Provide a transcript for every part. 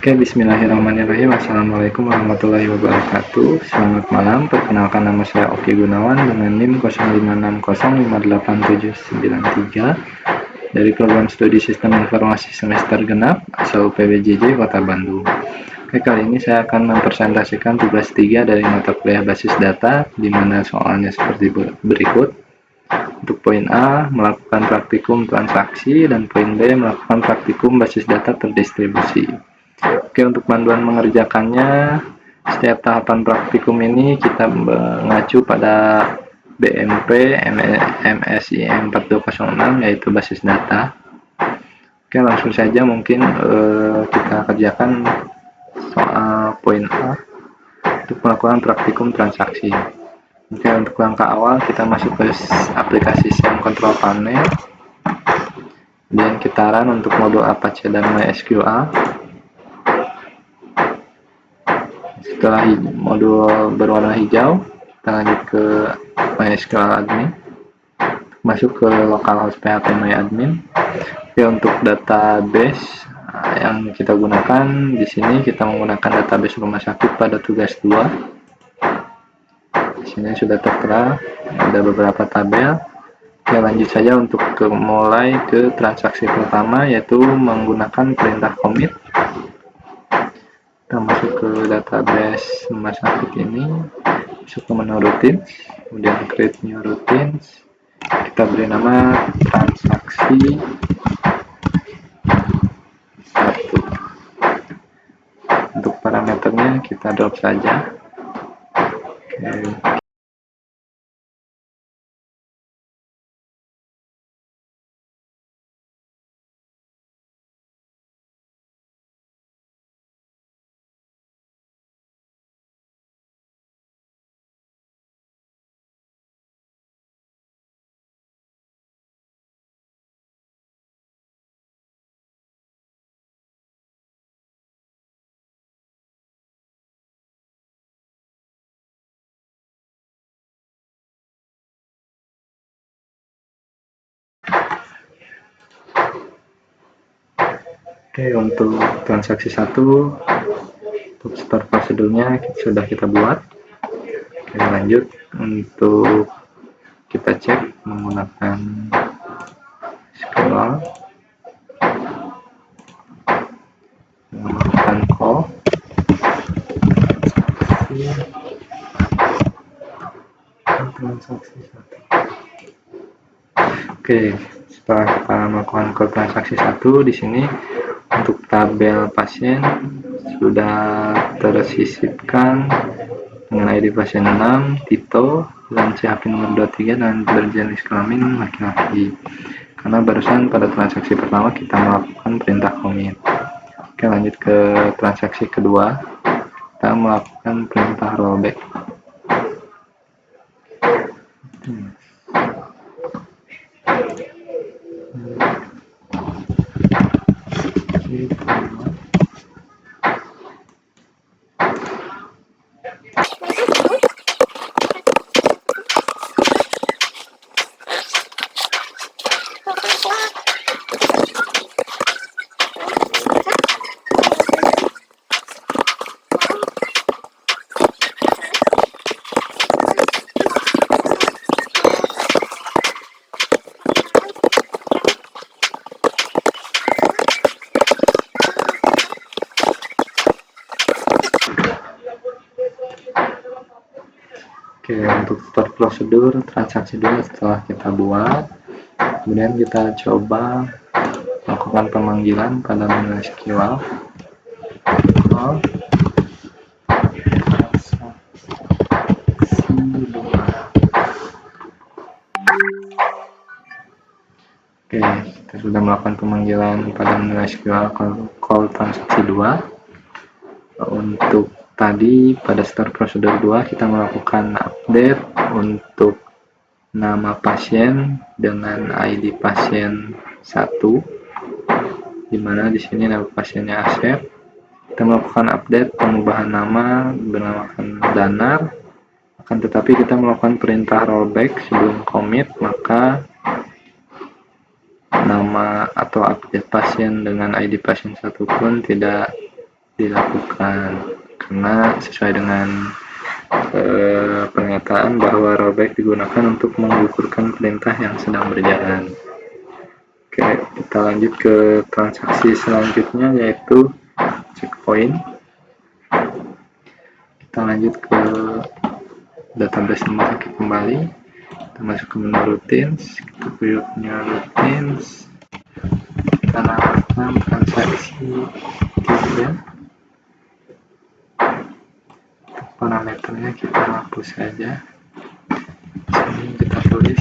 Oke, bismillahirrahmanirrahim. Assalamualaikum warahmatullahi wabarakatuh. Selamat malam, perkenalkan nama saya Oki Gunawan dengan NIM 0560588793 dari program studi Sistem Informasi semester genap asal UPWJJ Kota Bandung. Oke, kali ini saya akan mempresentasikan tugas 3 dari mata kuliah basis data, di mana soalnya seperti berikut. Untuk poin A, melakukan praktikum transaksi, dan poin B, melakukan praktikum basis data terdistribusi. Oke, untuk panduan mengerjakannya, setiap tahapan praktikum ini kita mengacu pada BMP MSI 4206, yaitu basis data. Oke, langsung saja mungkin kita kerjakan soal poin A untuk melakukan praktikum transaksi. Oke, untuk langkah awal kita masuk ke aplikasi SEM Control Panel, kemudian kita run untuk modul Apache dan MySQL. Setelah modul berwarna hijau, kita lanjut ke MySQL admin, masuk ke localhost php myadmin. Oke, untuk database yang kita gunakan di sini, kita menggunakan database rumah sakit pada tugas 2. Di sini sudah tertera, ada beberapa tabel. Oke, lanjut saja untuk mulai ke transaksi pertama, yaitu menggunakan perintah commit. Kita masuk ke database rumah sakit ini, masuk ke menu routines, kemudian create new routines, kita beri nama transaksi 1. Untuk parameternya kita drop saja. Oke. Oke, untuk transaksi 1, untuk start prosedurnya sudah kita buat. Oke, lanjut untuk kita cek menggunakan SQL, menggunakan call transaksi 1. Oke, setelah kita melakukan call transaksi 1, di sini untuk tabel pasien sudah tersisipkan dengan ID pasien 6, Tito, dan CHP nomor 23, dan berjenis kelamin laki-laki. Karena barusan pada transaksi pertama kita melakukan perintah commit. Oke, lanjut ke transaksi kedua, kita melakukan perintah rollback. Oke, untuk start prosedur transaksi 2 setelah kita buat, kemudian kita coba lakukan pemanggilan pada menu SQL. Oke, kita sudah melakukan pemanggilan pada menu SQL call transaksi 2. Untuk tadi pada start prosedur 2 kita melakukan update untuk nama pasien dengan ID pasien 1, dimana di sini nama pasiennya Asep. Kita melakukan update pengubahan nama bernamakan Danar, akan tetapi kita melakukan perintah rollback sebelum commit, maka nama atau update pasien dengan ID pasien 1 pun tidak dilakukan, karena sesuai dengan pernyataan bahwa rollback digunakan untuk menggugurkan perintah yang sedang berjalan. Oke, kita lanjut ke transaksi selanjutnya, yaitu checkpoint. Kita lanjut ke database rumah sakit kembali, kita masuk ke menu routines, kita pilih routines, kita lakukan transaksi 3, parameternya kita hapus saja, sini kita tulis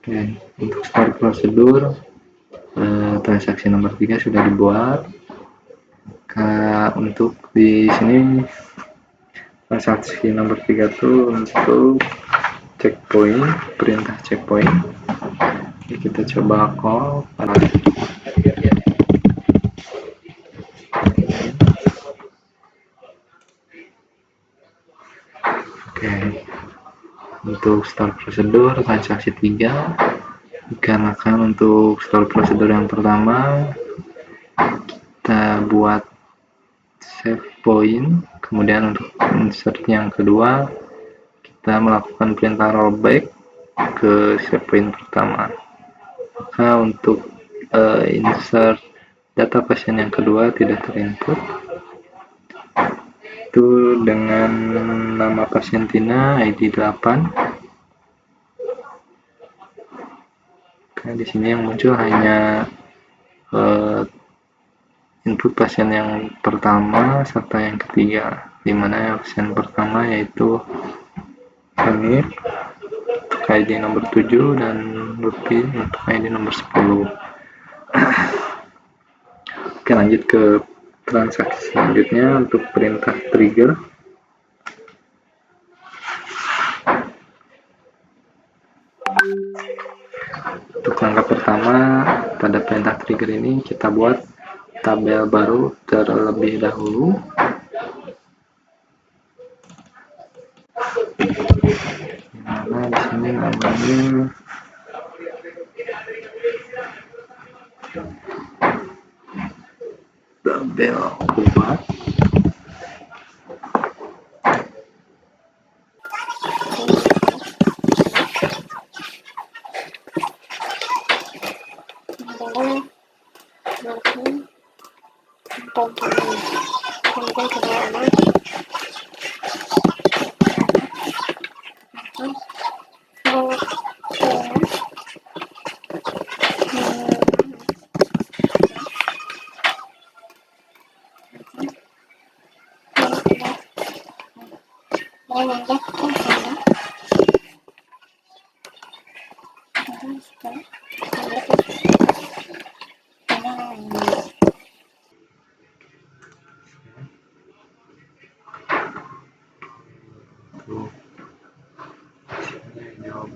Oke, untuk start prosedur transaksi nomor 3 sudah dibuat. Untuk di sini transaksi nomor 3 itu untuk checkpoint, perintah checkpoint. Jadi kita coba call pada Oke, untuk start prosedur transaksi 3, dikarenakan untuk start prosedur yang pertama kita buat save point, kemudian untuk insert yang kedua kita melakukan perintah rollback ke save point pertama. Maka untuk insert data pasien yang kedua tidak terinput, itu dengan nama pasien Tina, ID 8. Nah, di sini yang muncul hanya input pasien yang pertama serta yang ketiga, di mana pasien pertama yaitu Hanif untuk ID nomor 7 dan Lutfi untuk ID nomor 10. Oke, lanjut ke transaksi selanjutnya untuk perintah trigger. Untuk langkah pertama pada perintah trigger ini kita buat tabel baru terlebih dahulu. Dimana di sini namanya tabel obat.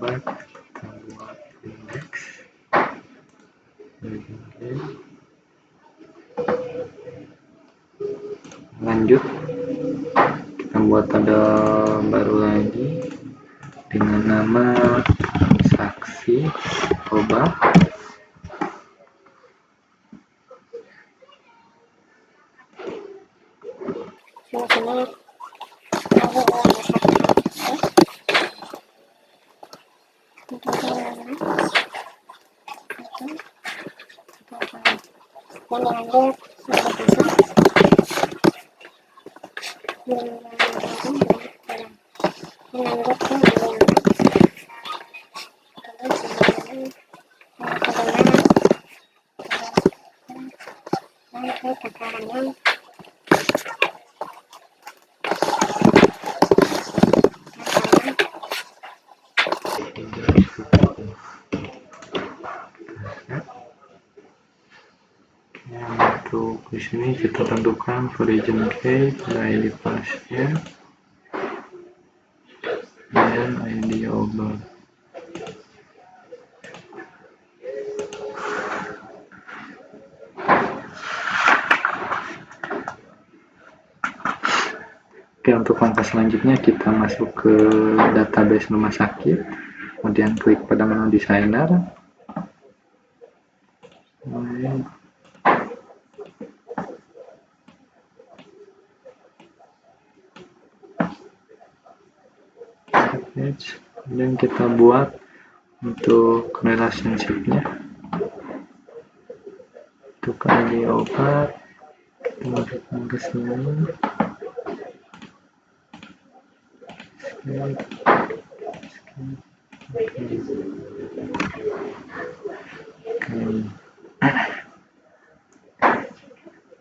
obat, kita buat indeks. Lanjut, kita buat tabel baru lagi dengan nama saksi obat. Untuk di sini kita tentukan origin key, ID pasien, dan ID obat. Oke, untuk langkah selanjutnya kita masuk ke database rumah sakit, kemudian klik pada menu designer. Kemudian kita buat untuk relationship-nya. Untuk ID obat, kita masukkan ke sini.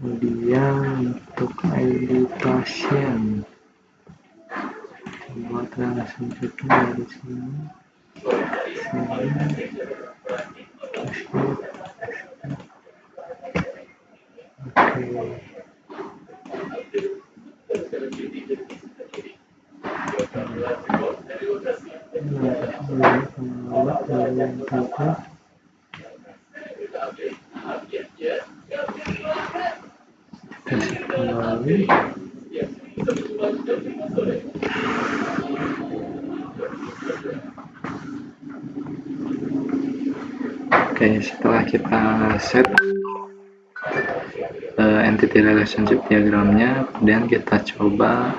Kemudian untuk ID pasien, buat relationship-nya dari sini. Oke, setelah kita set entity relationship diagramnya, kemudian kita coba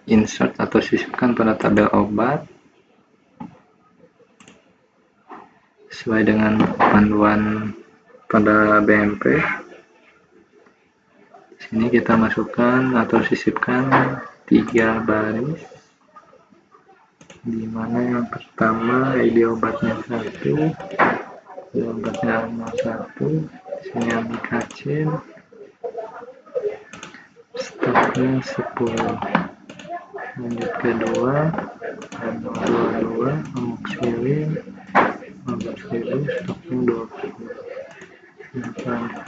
insert atau sisipkan pada tabel obat sesuai dengan panduan pada BMP. Sini kita masukkan atau sisipkan 3 baris, di mana yang pertama ID obatnya 1, ID obatnya 1, sini amikacin, stoknya 10. Lanjut kedua, M22, amoxicillin, stoknya 20. Yang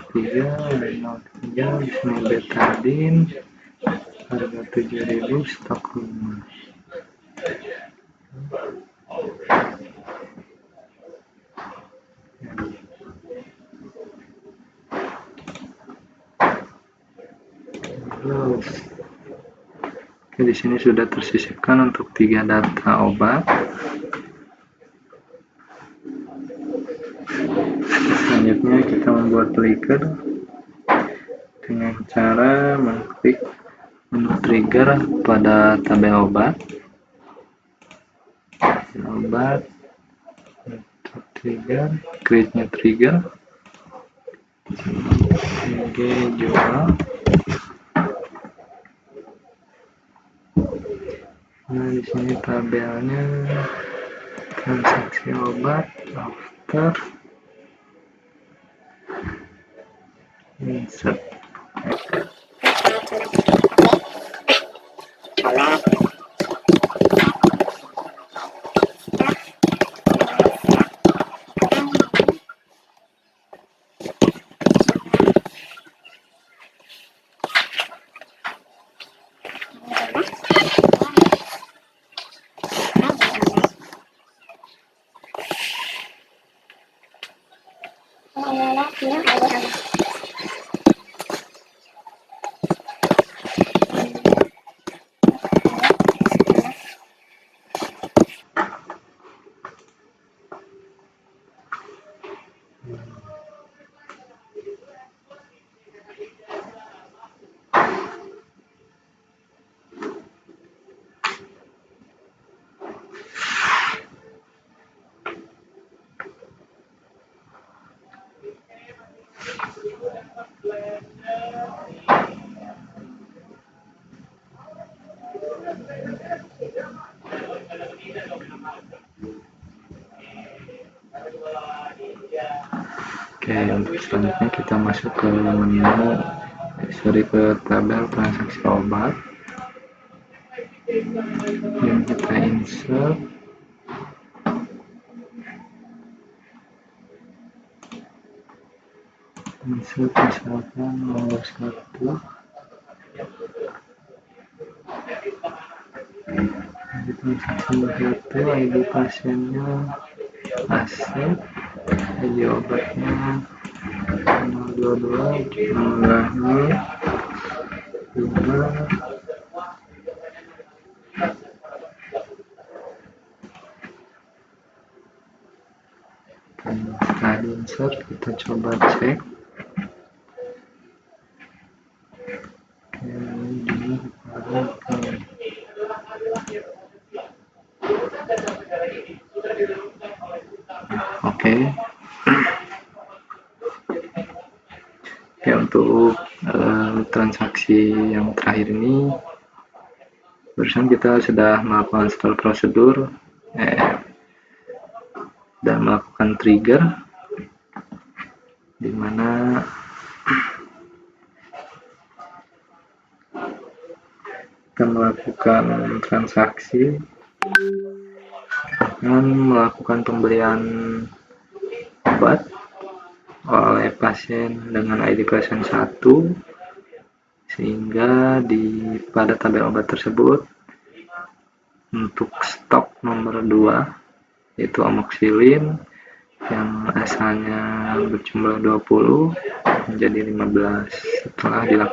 ketiga, M03, disini betadine, harga 7.000, stok 5. Oke, di sini sudah tersisipkan untuk 3 data obat. Selanjutnya kita membuat trigger dengan cara mengklik menu trigger pada tabel obat. Obat, trigger, create-nya trigger, jual. Nah, di sini tabelnya transaksi obat, after, insert. minum air hangat. Oke, untuk selanjutnya kita masuk ke menu, ke tabel transaksi obat yang kita insert. Misalkan nomor 1 di transaksi nomor 1, ID pasiennya aset, ID obatnya 022 jumlahnya 2. Setelah di insert, kita coba cek. Oke. Oke, untuk transaksi yang terakhir ini, barusan kita sudah melakukan start prosedur dan melakukan trigger, di mana akan melakukan transaksi dan melakukan pembelian obat oleh pasien dengan ID pasien 1, sehingga pada tabel obat tersebut untuk stok nomor 2 yaitu amoxicillin yang asalnya berjumlah 20 menjadi 15 setelah dilakukan